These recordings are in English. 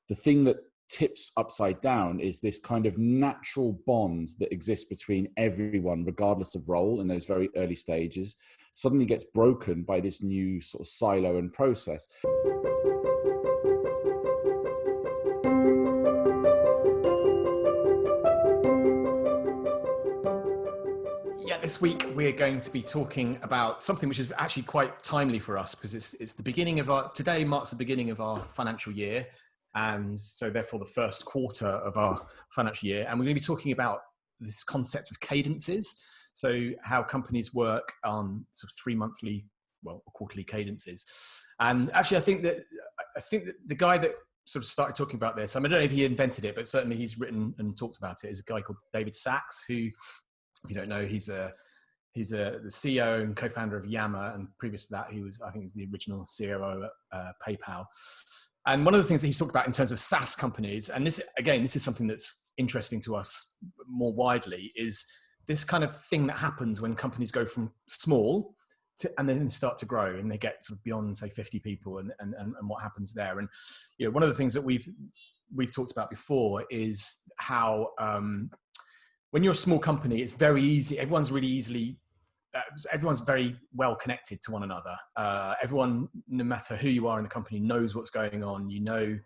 the thing that tips upside down is this kind of natural bond that exists between everyone, regardless of role, in those very early stages, suddenly gets broken by this new sort of silo and process. This week we're going to be talking about something which is actually quite timely for us, because it's the beginning of today marks the beginning of our financial year, and so therefore the first quarter of our financial year, and we're going to be talking about this concept of cadences. So how companies work on sort of 3 monthly, or quarterly cadences. And actually I think that the guy that sort of started talking about this, I don't know if he invented it, but certainly he's written and talked about it, is a guy called David Sachs, who, if you don't know, he's the CEO and co-founder of Yammer, and previous to that, he was the original COO at PayPal. And one of the things that he's talked about in terms of SaaS companies, and this is something that's interesting to us more widely, is this kind of thing that happens when companies go from small and then start to grow, and they get sort of beyond, say, 50 people, and what happens there. And one of the things that we've talked about before is how when you're a small company, it's very easy. Everyone's very well connected to one another. Everyone, no matter who you are in the company, knows what's going on. You know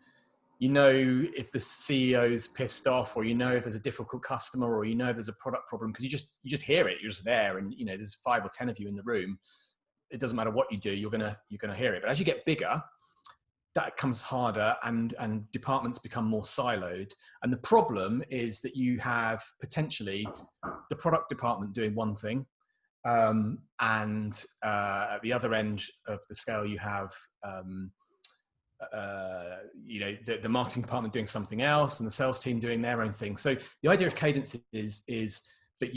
if the CEO's pissed off, or if there's a difficult customer, or if there's a product problem, because you just hear it. You're just there, and there's 5 or 10 of you in the room. It doesn't matter what you do, you're gonna hear it. But as you get bigger, that comes harder, and departments become more siloed. And the problem is that you have potentially the product department doing one thing, and at the other end of the scale, you have the marketing department doing something else, and the sales team doing their own thing. So the idea of Cadence is that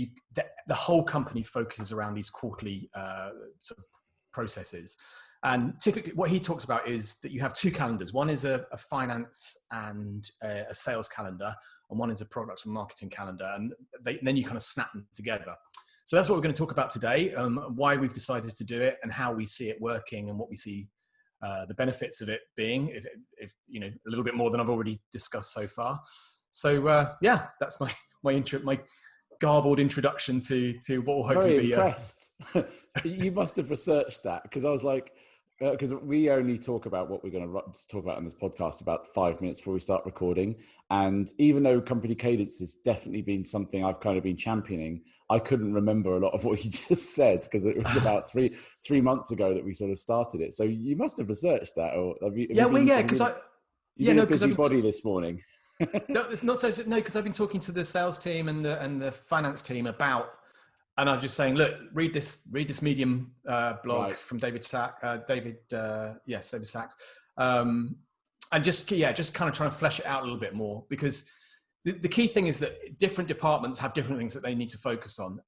the whole company focuses around these quarterly sort of processes. And typically what he talks about is that you have 2 calendars. One is a finance and a sales calendar, and one is a product and marketing calendar. And then you kind of snap them together. So that's what we're going to talk about today, why we've decided to do it, and how we see it working, and what we see the benefits of it being, if a little bit more than I've already discussed so far. So that's my garbled introduction to what will hopefully be. Very impressed. You must have researched that, because I was like, because we only talk about what we're going to talk about on this podcast about 5 minutes before we start recording. And even though company cadence has definitely been something I've kind of been championing, I couldn't remember a lot of what you just said, because it was about three months ago that we sort of started it. So you must have researched that, or have you? Because busy body this morning. No, it's not so. No, because I've been talking to the sales team and the finance team about. And I'm just saying, look, read this Medium blog from David Sachs. David Sachs. And just kind of trying to flesh it out a little bit more, because the key thing is that different departments have different things that they need to focus on.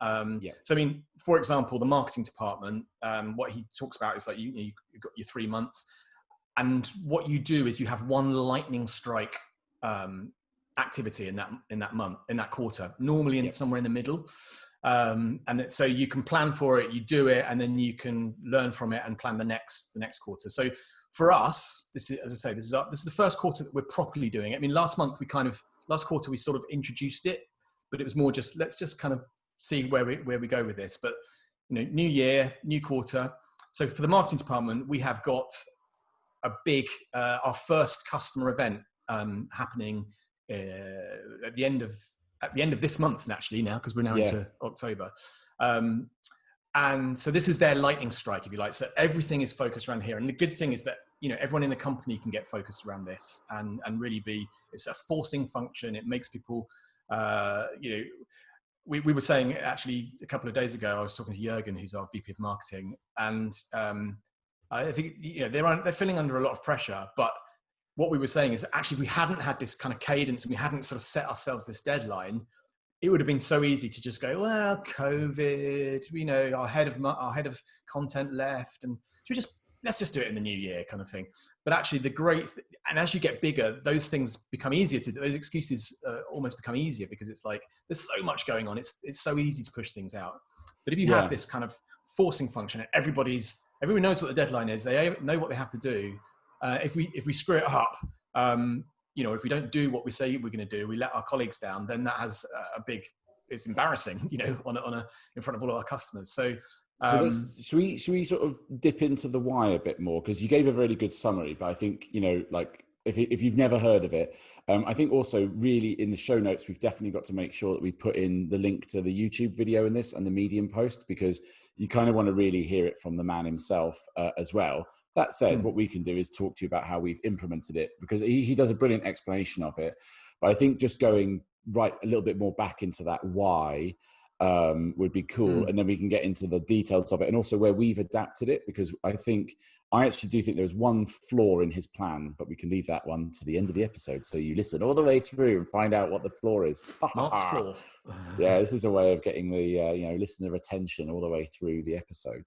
So, for example, the marketing department, what he talks about is like you've got your 3 months, and what you do is you have one lightning strike activity in that month, in that quarter, normally somewhere in the middle. And so you can plan for it, you do it, and then you can learn from it and plan the next quarter. So for us, this is, as I say, this is the first quarter that we're properly doing it. Last quarter we sort of introduced it, but it was more just, let's just kind of see where we go with this. But new year, new quarter. So for the marketing department, we have got a big our first customer event happening at the end of this month, actually, now, because we're now into October. And so this is their lightning strike, if you like. So everything is focused around here. And the good thing is that, everyone in the company can get focused around this and really it's a forcing function. It makes people, we were saying, actually, a couple of days ago, I was talking to Jürgen, who's our VP of marketing. And I think, they're feeling under a lot of pressure, but what we were saying is that actually, if we hadn't had this kind of cadence and we hadn't sort of set ourselves this deadline, it would have been so easy to just go, well, COVID, our head of content left, and let's just do it in the new year, kind of thing. But actually, and as you get bigger, those things become easier those excuses almost become easier, because it's like there's so much going on. It's so easy to push things out. But if you have this kind of forcing function, and everyone knows what the deadline is, they know what they have to do. If we screw it up, if we don't do what we say we're going to do, we let our colleagues down, then that has it's embarrassing, in front of all of our customers. So should we sort of dip into the why a bit more? Because you gave a really good summary, but I think, like if you've never heard of it, I think also really in the show notes, we've definitely got to make sure that we put in the link to the YouTube video in this and the Medium post, because you kind of want to really hear it from the man himself as well. That said, what we can do is talk to you about how we've implemented it, because he does a brilliant explanation of it. But I think just going right a little bit more back into that why would be cool. And then we can get into the details of it and also where we've adapted it, because I actually do think there's one flaw in his plan, but we can leave that one to the end of the episode. So you listen all the way through and find out what the flaw is. Mark's flaw. Yeah, this is a way of getting the listener attention all the way through the episode.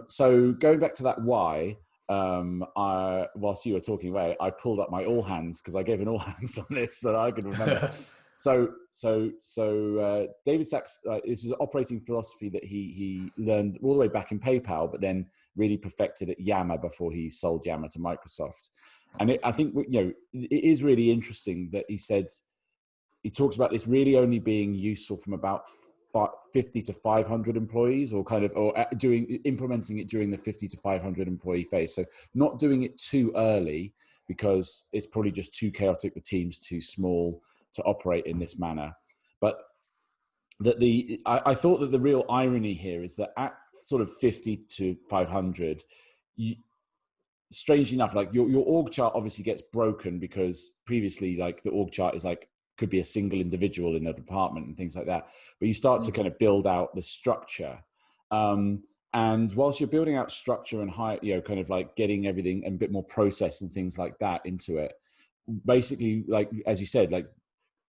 So going back to that why, whilst you were talking away, I pulled up my all hands because I gave an all hands on this so that I could remember. So David Sachs, this is an operating philosophy that he learned all the way back in PayPal, but then really perfected at Yammer before he sold Yammer to Microsoft. And I think it is really interesting that he talks about this really only being useful from about 50 to 500 employees, or implementing it during the 50 to 500 employee phase. So not doing it too early, because it's probably just too chaotic, the team's too small to operate in this manner. But I thought that the real irony here is that at sort of 50 to 500, strangely enough, like your org chart obviously gets broken, because previously, like, the org chart is like, could be a single individual in a department and things like that. But you start to kind of build out the structure. And whilst you're building out structure and kind of like getting everything and a bit more process and things like that into it, basically, like, as you said, like,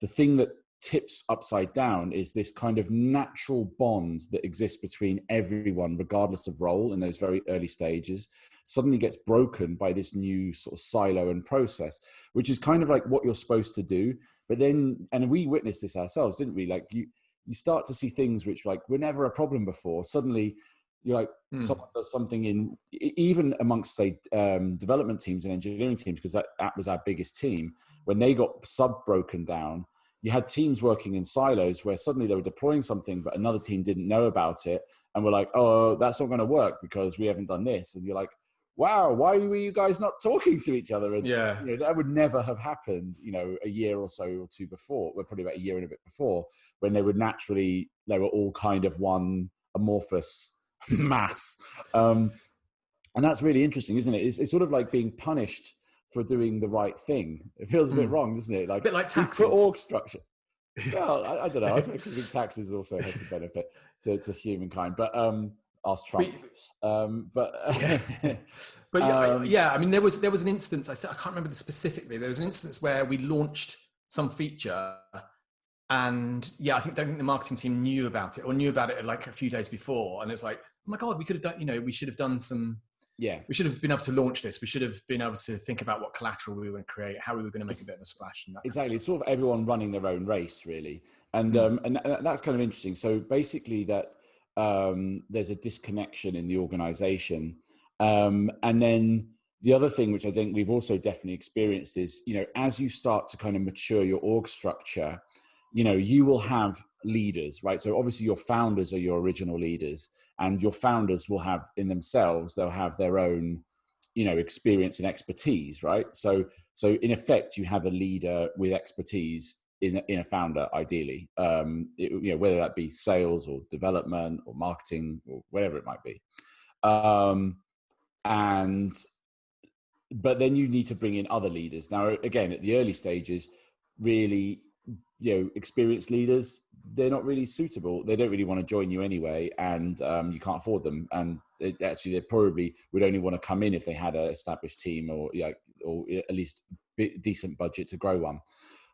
the thing that tips upside down is this kind of natural bond that exists between everyone, regardless of role, in those very early stages, suddenly gets broken by this new sort of silo and process, which is kind of like what you're supposed to do. But then, and we witnessed this ourselves, didn't we? Like, you start to see things which, like, were never a problem before. Suddenly you're like, someone does something even amongst, say, development teams and engineering teams, because that was our biggest team. When they got broken down, you had teams working in silos where suddenly they were deploying something, but another team didn't know about it. And we're like, oh, that's not going to work because we haven't done this. And you're like, wow, why were you guys not talking to each other? And that would never have happened, a year or so or two before. We're probably about a year and a bit before, when they were all kind of one amorphous mass. And that's really interesting, isn't it? It's sort of like being punished for doing the right thing. It feels a bit wrong, doesn't it? Like, a bit like taxes. Org structure. Well, I don't know. I think taxes also has a benefit to humankind, but ask Trump. I mean, there was an instance. I can't remember specifically. There was an instance where we launched some feature, and I don't think the marketing team knew about it, or knew about it like a few days before, and it's like, oh my god, we could have done. We should have done some. Yeah, we should have been able to launch this. We should have been able to think about what collateral we were going to create, how we were going to make a bit of a splash. And that exactly. It's sort of everyone running their own race, really. And and that's kind of interesting. So basically that there's a disconnection in the organization. And then the other thing, which I think we've also definitely experienced, is, as you start to kind of mature your org structure, you will have leaders, right? So obviously your founders are your original leaders, and your founders will have in themselves, they'll have their own, experience and expertise, right? So in effect, you have a leader with expertise in a founder, ideally, whether that be sales or development or marketing or whatever it might be. But then you need to bring in other leaders. Now, again, at the early stages, really, experienced leaders, they're not really suitable. They don't really want to join you anyway, and you can't afford them. And actually, they probably would only want to come in if they had an established team, or at least decent budget to grow one.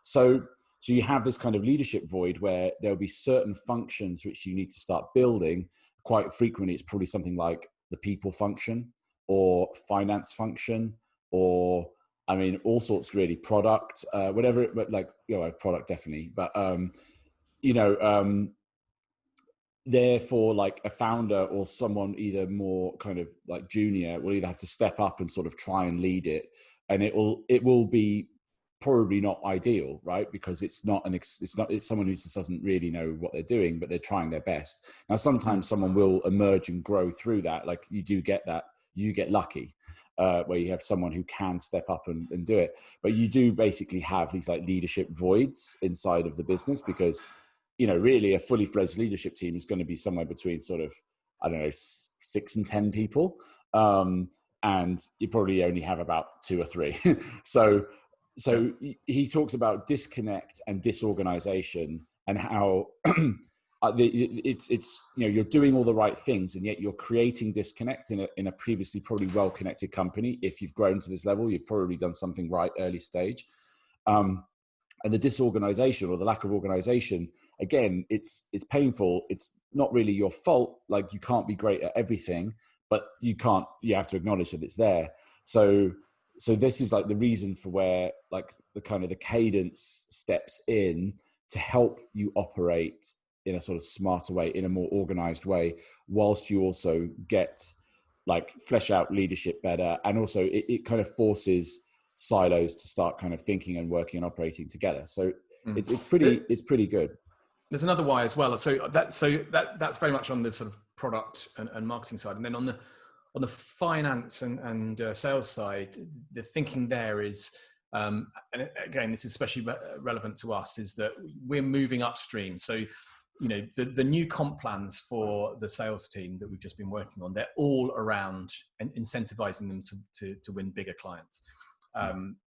So you have this kind of leadership void where there'll be certain functions which you need to start building. Quite frequently, it's probably something like the people function or finance function, or all sorts, really, product, whatever, but product definitely. But, therefore, like, a founder or someone either more kind of like junior will either have to step up and sort of try and lead it. And it will be probably not ideal, right? Because it's someone who just doesn't really know what they're doing, but they're trying their best. Now, sometimes someone will emerge and grow through that. Like you do get that, you get lucky where you have someone who can step up and do it. But you do basically have these like leadership voids inside of the business because, really a fully fledged leadership team is going to be somewhere between sort of, I don't know, 6 and 10 people. And you probably only have about 2 or 3. So he talks about disconnect and disorganization and how it's you're doing all the right things and yet you're creating disconnect in a previously probably well-connected company. If you've grown to this level, you've probably done something right early stage. And the disorganization or the lack of organization, again, it's painful. It's not really your fault. Like you can't be great at everything, but you have to acknowledge that it's there. So this is like the reason for where like the kind of the Cadence steps in to help you operate in a sort of smarter way, in a more organized way, whilst you also get like flesh out leadership better. And also it kind of forces silos to start kind of thinking and working and operating together. So it's pretty good. There's another why as well. So that's very much on the sort of product and marketing side. And then on the finance and sales side, the thinking there is, and again, this is especially relevant to us, is that we're moving upstream. So, the new comp plans for the sales team that we've just been working on, they're all around incentivizing them to win bigger clients.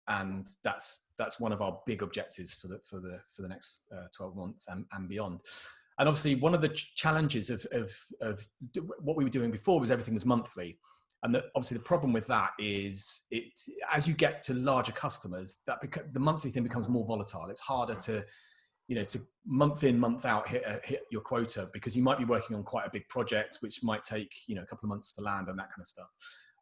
And that's one of our big objectives for the next 12 months and beyond. And obviously, one of the challenges of what we were doing before was everything was monthly. And obviously, the problem with that is as you get to larger customers, the monthly thing becomes more volatile. It's harder to month in, month out hit your quota because you might be working on quite a big project, which might take a couple of months to land and that kind of stuff.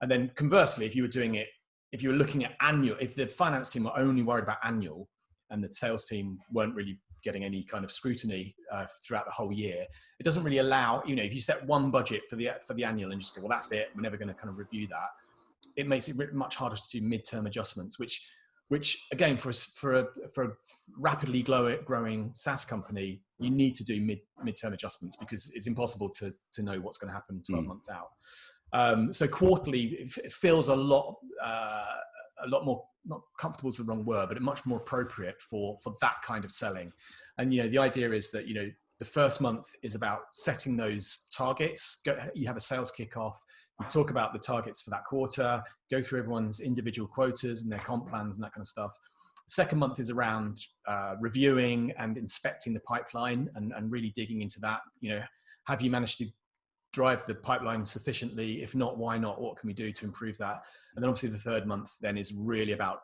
And then conversely, if you were looking at annual, if the finance team were only worried about annual and the sales team weren't really getting any kind of scrutiny throughout the whole year, it doesn't really allow, if you set one budget for the annual and just go, well, that's it, we're never going to kind of review that. It makes it much harder to do midterm adjustments, which again, for a rapidly growing SaaS company, you need to do midterm adjustments because it's impossible to know what's going to happen 12 months out. So quarterly, it feels a lot more, not comfortable is the wrong word, but much more appropriate for that kind of selling. And, the idea is that, the first month is about setting those targets. You have a sales kickoff. You talk about the targets for that quarter, go through everyone's individual quotas and their comp plans and that kind of stuff. Second month is around reviewing and inspecting the pipeline and really digging into that. Have you managed to drive the pipeline sufficiently? If not, why not? What can we do to improve that? And then obviously the third month then is really about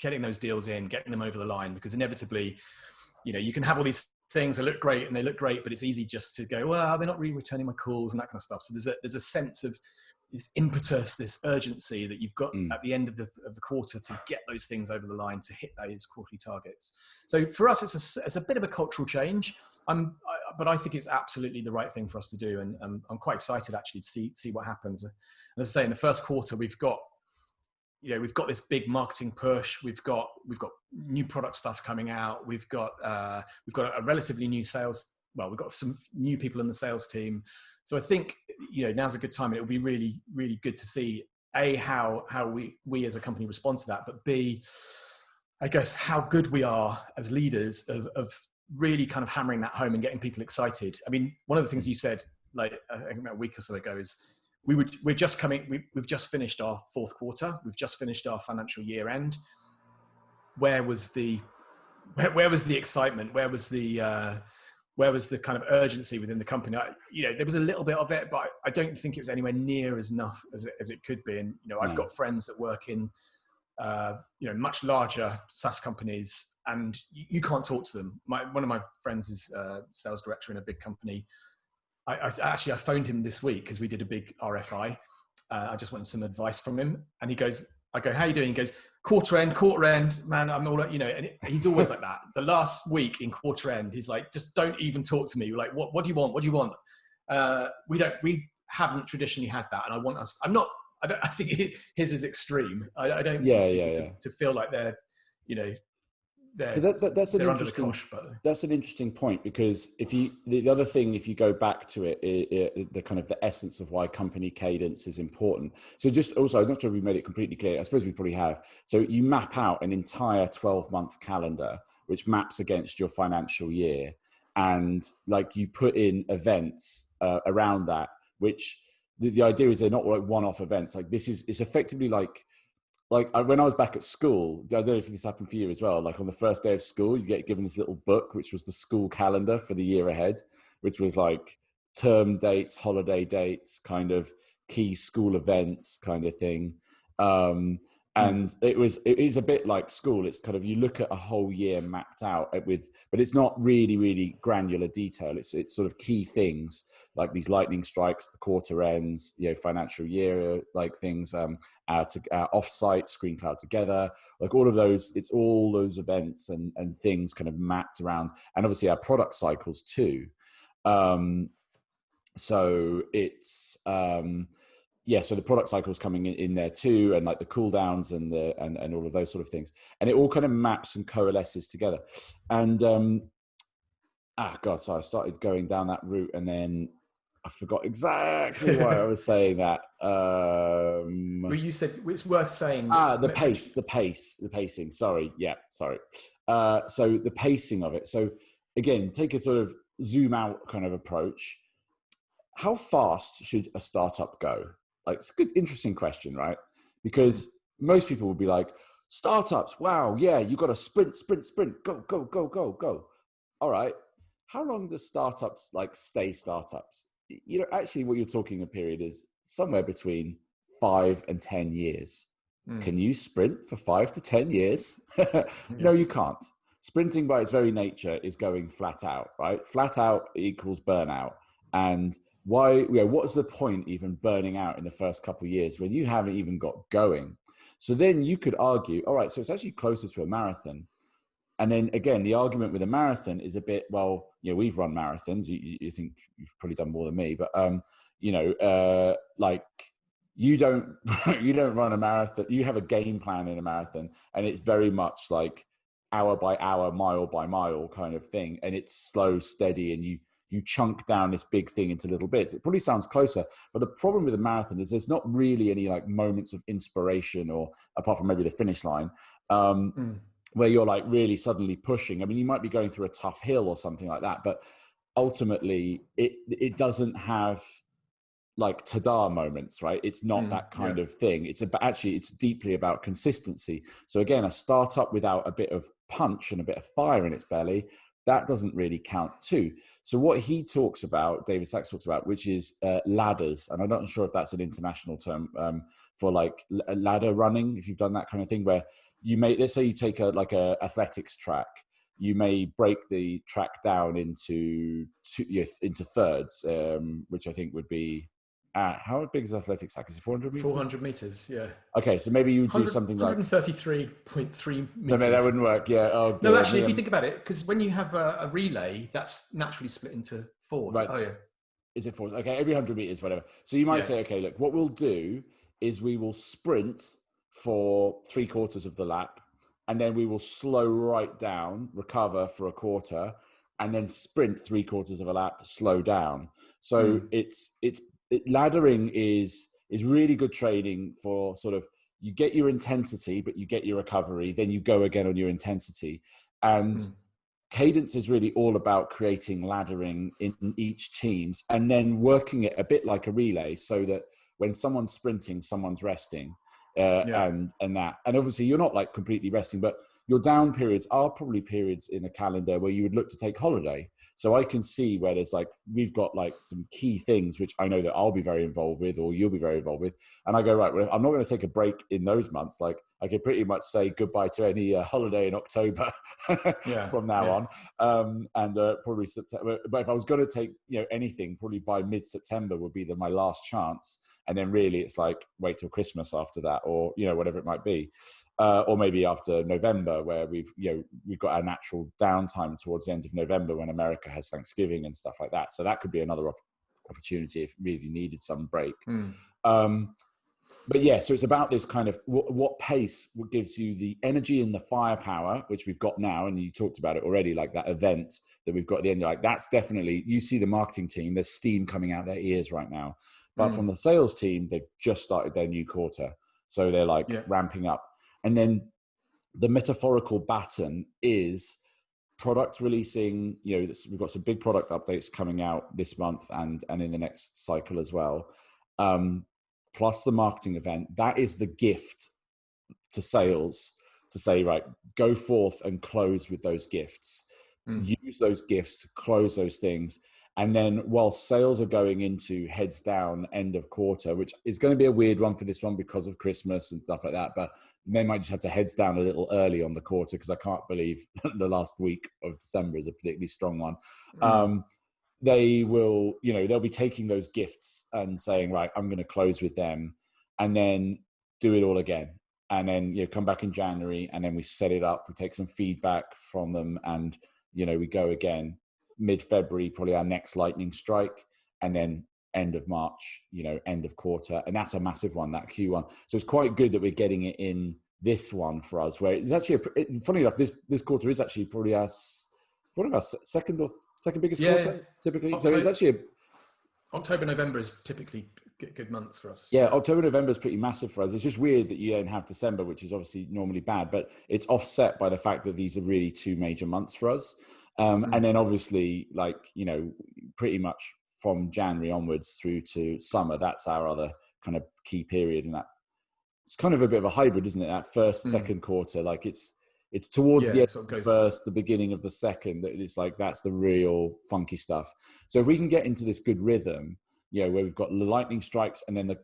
getting those deals in, getting them over the line, because inevitably, you can have all these things that look great and they look great, but it's easy just to go, well, they're not really returning my calls and that kind of stuff. So there's a sense of this impetus, this urgency that you've got at the end of the quarter to get those things over the line, to hit those quarterly targets. So for us, it's a bit of a cultural change. But I think it's absolutely the right thing for us to do, and I'm quite excited actually to see what happens. And as I say, in the first quarter, we've got this big marketing push. We've got new product stuff coming out. We've got a relatively new sales. Well, we've got some new people in the sales team. So I think now's a good time, and it will be really, really good to see how we as a company respond to that, but B, I guess how good we are as leaders of really kind of hammering that home and getting people excited. I mean, one of the things you said, like I think about a week or so ago, is we've just finished our fourth quarter. We've just finished our financial year end. Where was the excitement? Where was the kind of urgency within the company? There was a little bit of it, but I don't think it was anywhere near as enough as it could be. And I've got friends that work in much larger SaaS companies, and you can't talk to them. One of my friends is a sales director in a big company. I phoned him this week because we did a big RFI. I just wanted some advice from him, and he goes, I go, how are you doing? He goes, quarter end, man, I'm all, and he's always like that. The last week in quarter end, he's like, just don't even talk to me. We're like, what do you want? What do you want? We haven't traditionally had that. And I I think his is extreme. I don't Yeah, want people yeah. to feel like they're, That's an they're under the interesting. cosh. But That's an interesting point, because the other thing, if you go back to it, the kind of the essence of why company cadence is important. So just also, I'm not sure if we made it completely clear. I suppose we probably have. So you map out an entire 12-month calendar, which maps against your financial year, and like you put in events around that, which the idea is they're not like one-off events. Like it's effectively like when I was back at school, I don't know if this happened for you as well. Like on the first day of school, you get given this little book, which was the school calendar for the year ahead, which was like term dates, holiday dates, kind of key school events kind of thing. And it is a bit like school. It's kind of, you look at a whole year mapped out but it's not really, really granular detail. It's sort of key things like these lightning strikes, the quarter ends, financial year, like things, offsite, ScreenCloud Together, like all of those. It's all those events and things kind of mapped around, and obviously our product cycles too. So it's so the product cycle is coming in there too, and like the cooldowns and and all of those sort of things, and it all kind of maps and coalesces together. And so I started going down that route, and then I forgot exactly why I was saying that. well, you said it's worth saying. The pacing. Sorry. So the pacing of it. So again, take a sort of zoom out kind of approach. How fast should a startup go? Like, it's a good, interesting question, right? Because most people would be like, startups, wow, yeah, you got to sprint, go. All right. How long does startups stay startups? Actually what you're talking a period is somewhere between 5 and 10 years. Can you sprint for 5 to 10 years? No, you can't. Sprinting by its very nature is going flat out, right? Flat out equals burnout. And what's the point even burning out in the first couple of years when you haven't even got going? So then you could argue, all right, so it's actually closer to a marathon. And then again, the argument with a marathon is a bit, well, we've run marathons. You think you've probably done more than me, but you don't run a marathon. You have a game plan in a marathon, and it's very much like hour by hour, mile by mile kind of thing. And it's slow, steady, and you chunk down this big thing into little bits. It probably sounds closer, but the problem with a marathon is there's not really any moments of inspiration, or apart from maybe the finish line, where you're really suddenly pushing. I mean, you might be going through a tough hill or something like that, but ultimately it doesn't have ta-da moments, right? It's not that kind of thing. It's deeply about consistency. So again, a startup without a bit of punch and a bit of fire in its belly, that doesn't really count too. So what David Sachs talks about, which is ladders, and I'm not sure if that's an international term for ladder running, if you've done that kind of thing, where let's say you take a athletics track, you may break the track down into thirds, which I think would be, how big is athletics track? Is it 400 meters? 400 meters, yeah. Okay, so maybe you would do something 133.3 meters. So that wouldn't work, yeah. Oh, no, actually, if you think about it, because when you have a relay, that's naturally split into fours. Right. Oh, yeah. Is it fours? Okay, every 100 meters, whatever. So you might say, okay, look, what we'll do is we will sprint for 3/4 of the lap, and then we will slow right down, recover for a quarter, and then sprint 3/4 of a lap, slow down. So laddering is really good training for sort of, you get your intensity, but you get your recovery, then you go again on your intensity. And Cadence is really all about creating laddering in each teams, and then working it a bit like a relay, so that when someone's sprinting, someone's resting. And obviously you're not completely resting, but your down periods are probably periods in a calendar where you would look to take holiday. So I can see where there's we've got some key things which I know that I'll be very involved with, or you'll be very involved with, and I go, right, well, I'm not going to take a break in those months. I could pretty much say goodbye to any holiday in October from now on, and probably September. But if I was going to take anything, probably by mid-September would be my last chance, and then really it's wait till Christmas after that, or whatever it might be. Or maybe after November, where we've got our natural downtime towards the end of November when America has Thanksgiving and stuff like that. So that could be another opportunity if really needed some break. But yeah, so it's about this kind of what pace gives you the energy and the firepower, which we've got now. And you talked about it already, like that event that we've got at the end. Like that's definitely, you see the marketing team, there's steam coming out their ears right now. But from the sales team, they've just started their new quarter. So they're like ramping up. And then the metaphorical baton is product releasing. We've got some big product updates coming out this month and in the next cycle as well. Plus the marketing event. That is the gift to sales to say, right, go forth and close with those gifts. Use those gifts to close those things. And then while sales are going into heads down end of quarter, which is going to be a weird one for this one because of Christmas and stuff like that, but they might just have to heads down a little early on the quarter because I can't believe the last week of December is a particularly strong one. They will, they'll be taking those gifts and saying, right, I'm going to close with them and then do it all again. And then, come back in January and then we set it up, we take some feedback from them and, we go again. Mid-February, probably our next lightning strike, and then end of March, end of quarter. And that's a massive one, that Q1. So it's quite good that we're getting it in this one for us, where it's actually, funny enough, this quarter is actually probably our second biggest quarter, typically. October, so it's actually October, November is typically good months for us. Yeah, October, November is pretty massive for us. It's just weird that you don't have December, which is obviously normally bad, but it's offset by the fact that these are really two major months for us. And then obviously, pretty much from January onwards through to summer, that's our other kind of key period. And that it's kind of a bit of a hybrid, isn't it? That first, second quarter, like it's towards the end of the first, the beginning of the second. It's like, that's the real funky stuff. So if we can get into this good rhythm, where we've got the lightning strikes and then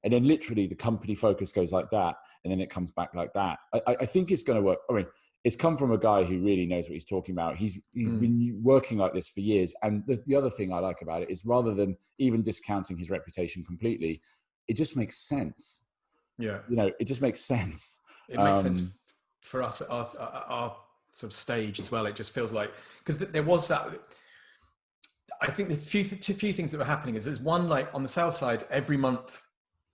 literally the company focus goes like that. And then it comes back like that. I think it's going to work. I mean, it's come from a guy who really knows what he's talking about. He's been working like this for years. And the other thing I like about it is rather than even discounting his reputation completely, it just makes sense. Yeah. It just makes sense. It makes sense for us at our sort of stage as well. It just feels like, because there was that, I think the few things that were happening is there's one, like on the sales side, every month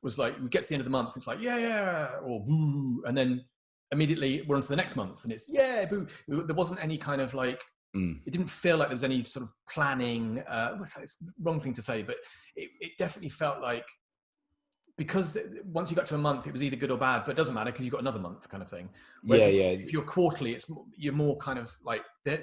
was like, we get to the end of the month, it's like, yeah, or woo, and then immediately we're on to the next month and it's yeah, boo. There wasn't any kind of like, it didn't feel like there was any sort of planning, it's the wrong thing to say, but it definitely felt like, because once you got to a month, it was either good or bad, but it doesn't matter because you've got another month kind of thing. Whereas if you're quarterly, you're more kind of like...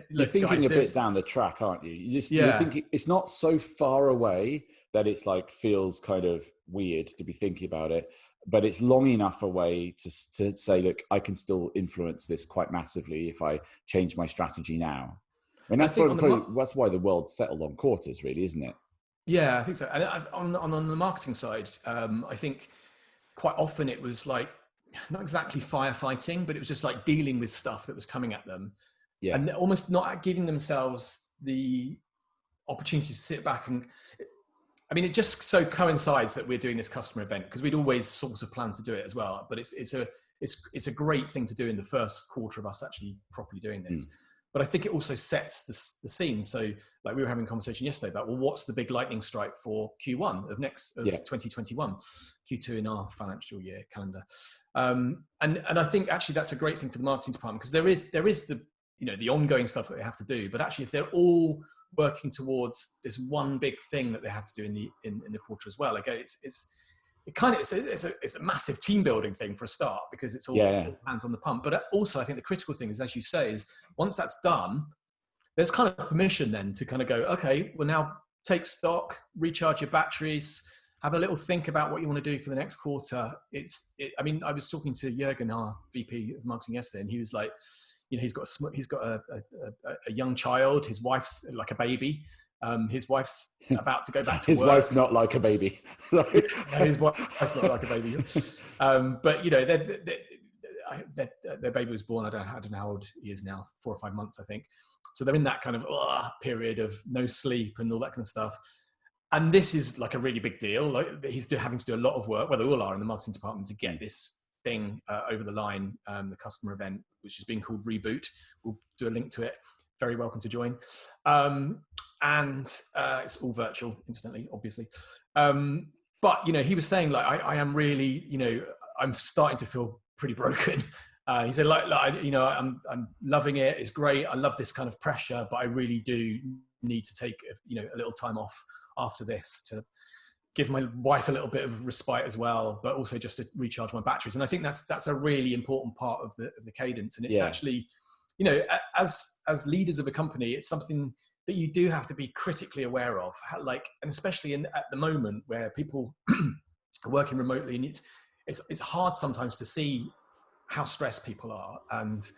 You're thinking a bit down the track, aren't you? You're thinking, it's not so far away that it's like feels kind of weird to be thinking about it, but it's long enough away to say, look, I can still influence this quite massively if I change my strategy now. I mean, that's that's why the world's settled on quarters, really, isn't it? Yeah, I think so. And on the marketing side, I think quite often it was like, not exactly firefighting, but it was just like dealing with stuff that was coming at them. Yeah. And almost not giving themselves the opportunity to sit back and, I mean, it just so coincides that we're doing this customer event because we'd always sort of planned to do it as well. But it's a great thing to do in the first quarter of us actually properly doing this. But I think it also sets the scene. So like we were having a conversation yesterday about, well, what's the big lightning strike for Q1 of 2021, Q2 in our financial year calendar. And I think actually that's a great thing for the marketing department because there is the, the ongoing stuff that they have to do, but actually if they're all working towards this one big thing that they have to do in the quarter as well, again, it's a massive team building thing for a start because it's all hands on the pump. But also I think the critical thing is, as you say, is once that's done, there's kind of permission then to kind of go, okay, well now take stock, recharge your batteries, have a little think about what you want to do for the next quarter. I mean, I was talking to Jürgen, our VP of marketing yesterday, and he was like, he's got a young child, his wife's like a baby. His wife's about to go back to his work. Wife's not like a baby. His wife's not like a baby. But their baby was born. I don't know how old he is now, 4 or 5 months, I think. So they're in that kind of period of no sleep and all that kind of stuff. And this is like a really big deal. Like he's having to do a lot of work, well, they all are in the marketing department, to get this thing over the line, the customer event, which is being called Reboot. We'll do a link to it. Very welcome to join. And it's all virtual, incidentally, obviously. but he was saying like, I am really, I'm starting to feel pretty broken. He said I'm loving it. It's great. I love this kind of pressure, but I really do need to take, a little time off after this to give my wife a little bit of respite as well, but also just to recharge my batteries. And I think that's a really important part of the cadence. And it's actually, as leaders of a company, it's something that you do have to be critically aware of, and especially at the moment where people are working remotely, and it's hard sometimes to see how stressed people are, and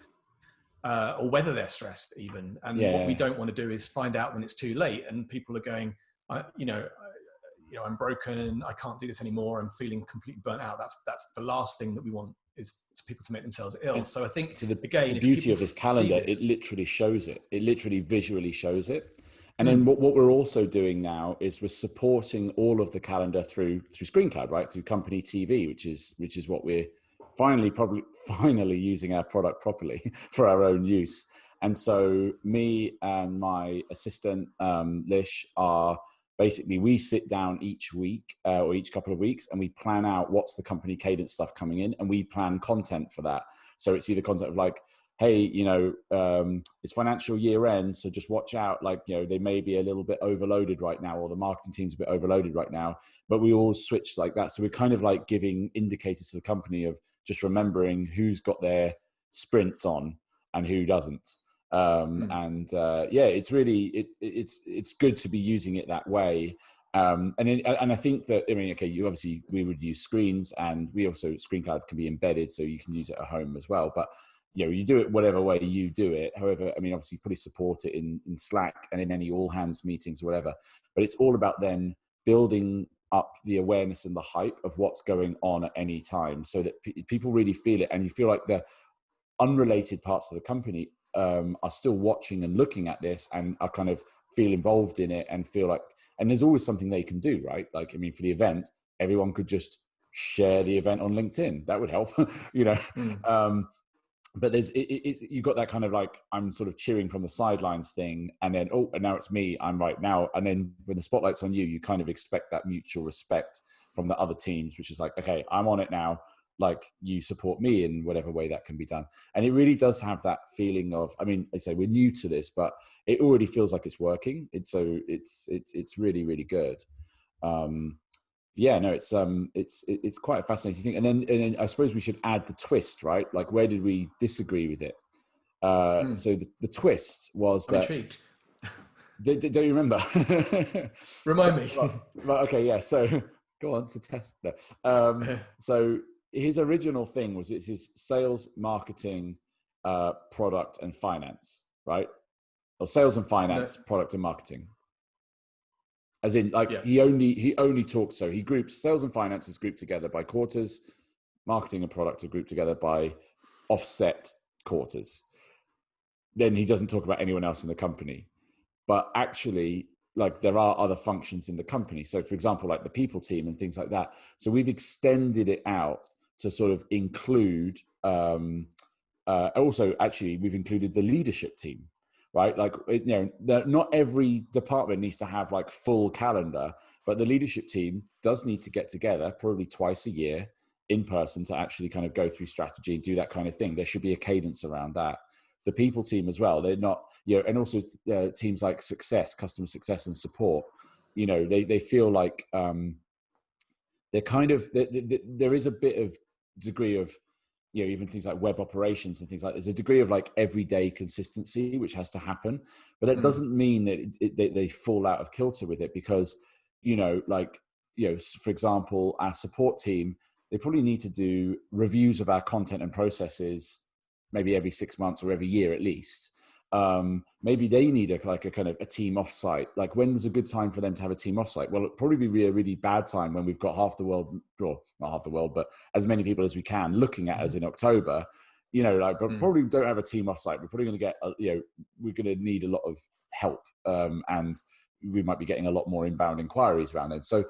or whether they're stressed even. And what we don't want to do is find out when it's too late and people are going, I'm broken, I can't do this anymore, I'm feeling completely burnt out. That's the last thing that we want, is people to make themselves ill. And so I think, the beauty of this calendar, it literally shows it. It literally visually shows it. And then what we're also doing now is we're supporting all of the calendar through ScreenCloud, right? Through company TV, which is what we're finally using our product properly for our own use. And so me and my assistant, Lish, basically, we sit down each week or each couple of weeks, and we plan out what's the company cadence stuff coming in, and we plan content for that. So it's either content of like, hey, it's financial year end, so just watch out. Like, they may be a little bit overloaded right now, or the marketing team's a bit overloaded right now, but we all switch like that. So we're kind of like giving indicators to the company of just remembering who's got their sprints on and who doesn't. It's really it's good to be using it that way, and I think that we would use screens, and we also ScreenCloud can be embedded, so you can use it at home as well. But you do it whatever way you do it. However, obviously probably support it in Slack and in any all hands meetings or whatever. But it's all about then building up the awareness and the hype of what's going on at any time, so that people really feel it, and you feel like the unrelated parts of the company are still watching and looking at this, and are kind of feel involved in it, and feel like, and there's always something they can do, right? Like, for the event, everyone could just share the event on LinkedIn. That would help, but you got that kind of like, I'm sort of cheering from the sidelines thing, and then, and now it's me, I'm right now. And then when the spotlight's on you, you kind of expect that mutual respect from the other teams, which is like, okay, I'm on it now. Like, you support me in whatever way that can be done. And it really does have that feeling of, I say we're new to this, but it already feels like it's working. It's really, really good. It's quite a fascinating thing. And then I suppose we should add the twist, right? Like, where did we disagree with it? So the twist was I'm intrigued. Don't you remember? Remind me. Okay, yeah. So go on to test that. So his original thing was, it's his sales, marketing, product, and finance, right? Or sales and finance, product and marketing. As in, like, he only talks. So he groups sales and finance is grouped together by quarters, marketing and product are grouped together by offset quarters. Then he doesn't talk about anyone else in the company. But actually, like, there are other functions in the company. So, for example, like the people team and things like that. So we've extended it out to sort of include, also, actually, we've included the leadership team, right? Like, not every department needs to have like full calendar, but the leadership team does need to get together probably twice a year in person to actually kind of go through strategy, do that kind of thing. There should be a cadence around that. The people team as well, they're not, and also teams like success, customer success and support, they feel like they're kind of, there is a bit of degree of, even things like web operations and things like, there's a degree of like everyday consistency which has to happen, but that doesn't mean that they fall out of kilter with it, because for example, our support team, they probably need to do reviews of our content and processes maybe every 6 months or every year at least. Maybe they need a kind of a team offsite. Like, when's a good time for them to have a team offsite? Well, it'd probably be a really bad time when we've got half the world, or not half the world, but as many people as we can looking at us in October, but probably don't have a team offsite. We're probably going to get, we're going to need a lot of help. And we might be getting a lot more inbound inquiries around it. So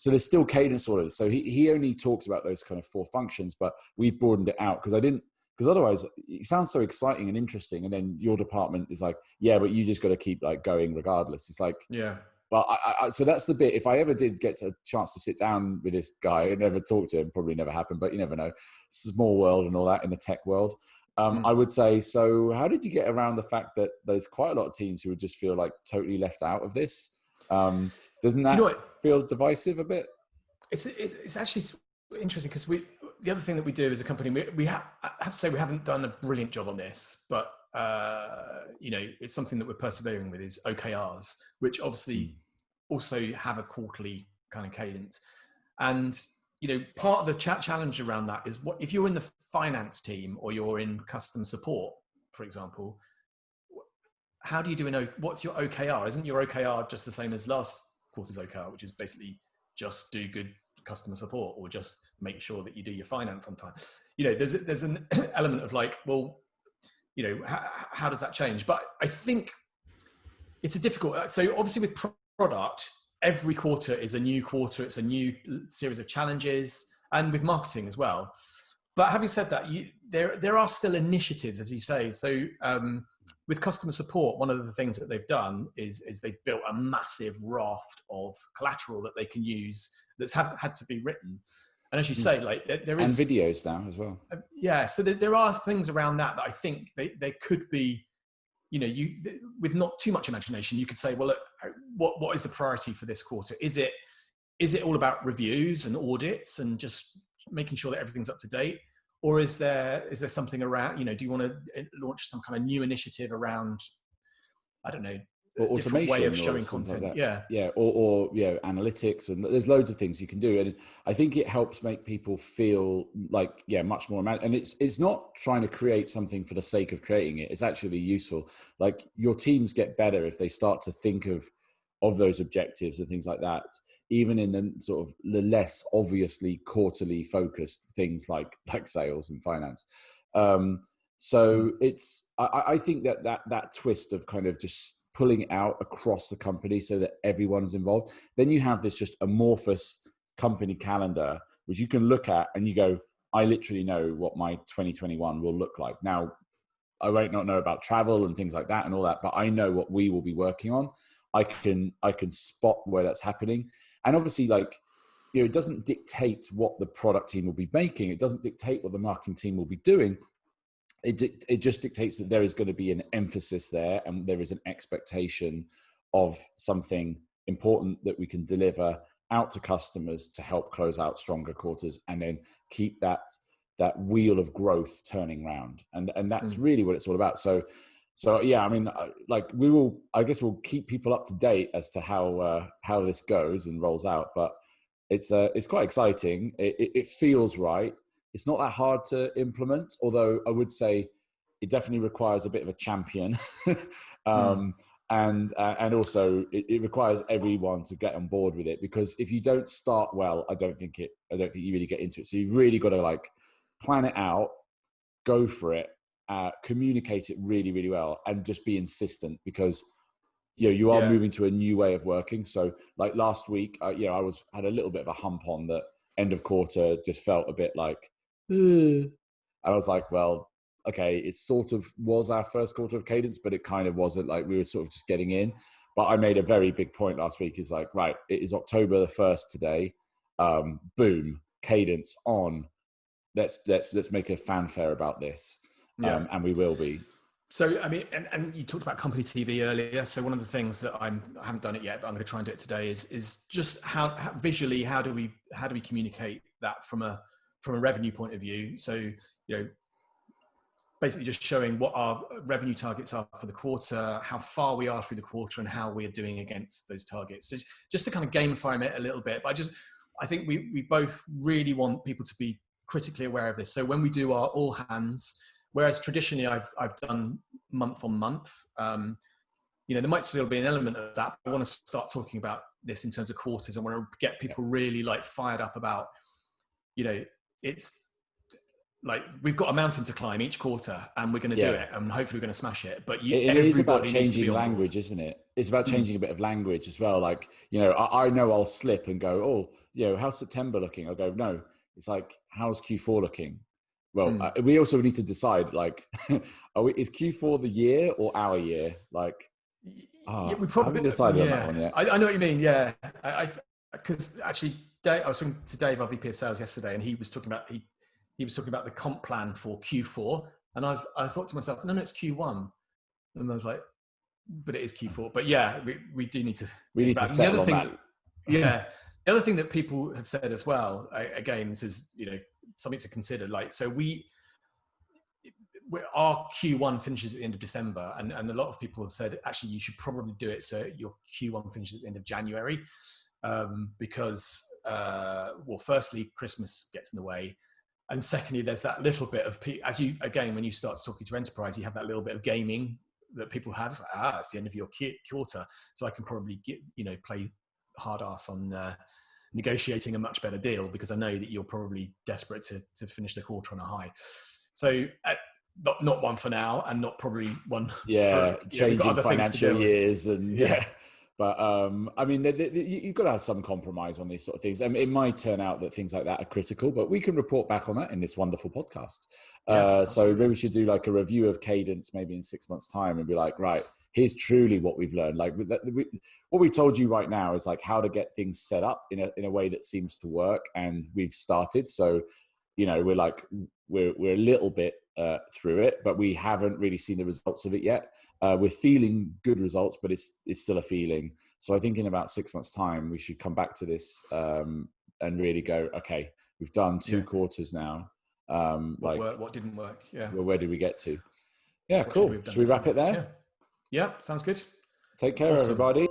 there's still cadence orders. So he only talks about those kind of 4 functions, but we've broadened it out because otherwise it sounds so exciting and interesting. And then your department is like, yeah, but you just got to keep like going regardless. It's like, Well, so that's the bit. If I ever did get a chance to sit down with this guy and never talk to him, probably never happened, but you never know. Small world and all that in the tech world. I would say, so how did you get around the fact that there's quite a lot of teams who would just feel like totally left out of this? Doesn't that feel divisive a bit? It's actually interesting because the other thing that we do as a company, I have to say we haven't done a brilliant job on this, but it's something that we're persevering with is OKRs, which obviously also have a quarterly kind of cadence. And, part of the challenge around that is if you're in the finance team or you're in customer support, for example, how do you do what's your OKR? Isn't your OKR just the same as last quarter's OKR, which is basically just do good customer support or just make sure that you do your finance on time? There's an element of like, well, how does that change? But I think it's a difficult, so obviously with product, every quarter is a new quarter. It's a new series of challenges, and with marketing as well. But having said that, there are still initiatives, as you say. So with customer support, one of the things that they've done is they've built a massive raft of collateral that they can use that's had to be written. And as you say, like there is... And videos now as well. Yeah, so there are things around that I think they could be, with not too much imagination, you could say, well, look, what is the priority for this quarter? Is it all about reviews and audits and just making sure that everything's up to date? Or is there something around, do you want to launch some kind of new initiative around, I don't know, or a different way of showing content? Like or analytics, and there's loads of things you can do, and I think it helps make people feel like much more. And it's not trying to create something for the sake of creating it. It's actually useful. Like your teams get better if they start to think of those objectives and things like that, even in the sort of the less obviously quarterly focused things like sales and finance. So it's I think that twist of kind of just pulling it out across the company so that everyone is involved. Then you have this just amorphous company calendar, which you can look at and you go, I literally know what my 2021 will look like. Now, I might not know about travel and things like that and all that, but I know what we will be working on. I can spot where that's happening. And obviously, it doesn't dictate what the product team will be making. It doesn't dictate what the marketing team will be doing. It just dictates that there is going to be an emphasis there, and there is an expectation of something important that we can deliver out to customers to help close out stronger quarters, and then keep that wheel of growth turning round. And that's really what it's all about. So yeah, I mean, I guess we'll keep people up to date as to how this goes and rolls out. But it's quite exciting. It feels right. It's not that hard to implement, although I would say it definitely requires a bit of a champion. And also it requires everyone to get on board with it, because if you don't start well, I don't think you really get into it. So you've really got to plan it out, go for it, communicate it really, really well, and just be insistent, because you are moving to a new way of working. So last week, I had a little bit of a hump on the end of quarter, just felt a bit like, and I was like, well, okay, it sort of was our first quarter of Cadence, but it kind of wasn't. We were sort of just getting in. But I made a very big point last week. Is right, it is October the 1st today. Boom, Cadence on. Let's make a fanfare about this. And we will be. So, I mean, and you talked about company TV earlier. So one of the things that I haven't done it yet, but I'm going to try and do it today is just how visually, how do we communicate that from a revenue point of view? So, basically just showing what our revenue targets are for the quarter, how far we are through the quarter, and how we're doing against those targets. So just to kind of gamify it a little bit. But I think we both really want people to be critically aware of this. So when we do our all hands, whereas traditionally I've done month on month, there might still be an element of that. I want to start talking about this in terms of quarters. I want to get people really fired up about, it's we've got a mountain to climb each quarter, and we're going to do it, and hopefully we're going to smash it. But it is about changing language, isn't it? It's about changing a bit of language as well. I know I'll slip and go, how's September looking? I'll go, no, it's how's Q4 looking? Well, we also need to decide, is Q4 the year or our year? Yeah, we I probably haven't decided on that yeah. one yet. I know what you mean. Yeah, because actually, I was talking to Dave, our VP of Sales, yesterday, and he was talking about he was talking about the comp plan for Q4, and I thought to myself, no, it's Q1, and I was like, but it is Q4. But yeah, we do need to settle on that. Yeah, the other thing that people have said as well, again, this is something to consider. Like, so our Q1 finishes at the end of December, and a lot of people have said actually you should probably do it so your Q1 finishes at the end of January, because well, firstly, Christmas gets in the way, and secondly, there's that little bit of when you start talking to enterprise, you have that little bit of gaming that people have. It's like, it's the end of your quarter, so I can probably play hard ass on negotiating a much better deal because I know that you're probably desperate to finish the quarter on a high. So not one for now, and not probably one. Yeah, for, changing financial years and But I mean, you've got to have some compromise on these sort of things. I mean, it might turn out that things like that are critical, but we can report back on that in this wonderful podcast. So maybe we should do like a review of Cadence maybe in 6 months' time and be like, right, here's truly what we've learned. Like what we told you right now is like how to get things set up in a way that seems to work, and we've started. So we're a little bit through it, but we haven't really seen the results of it yet. We're feeling good results, but it's still a feeling. So I think in about 6 months' time, we should come back to this and really go, okay, we've done 2 quarters now. What didn't work? Yeah. Well, where did we get to? Yeah, cool. Should we wrap it there? Yeah, sounds good. Take care, everybody.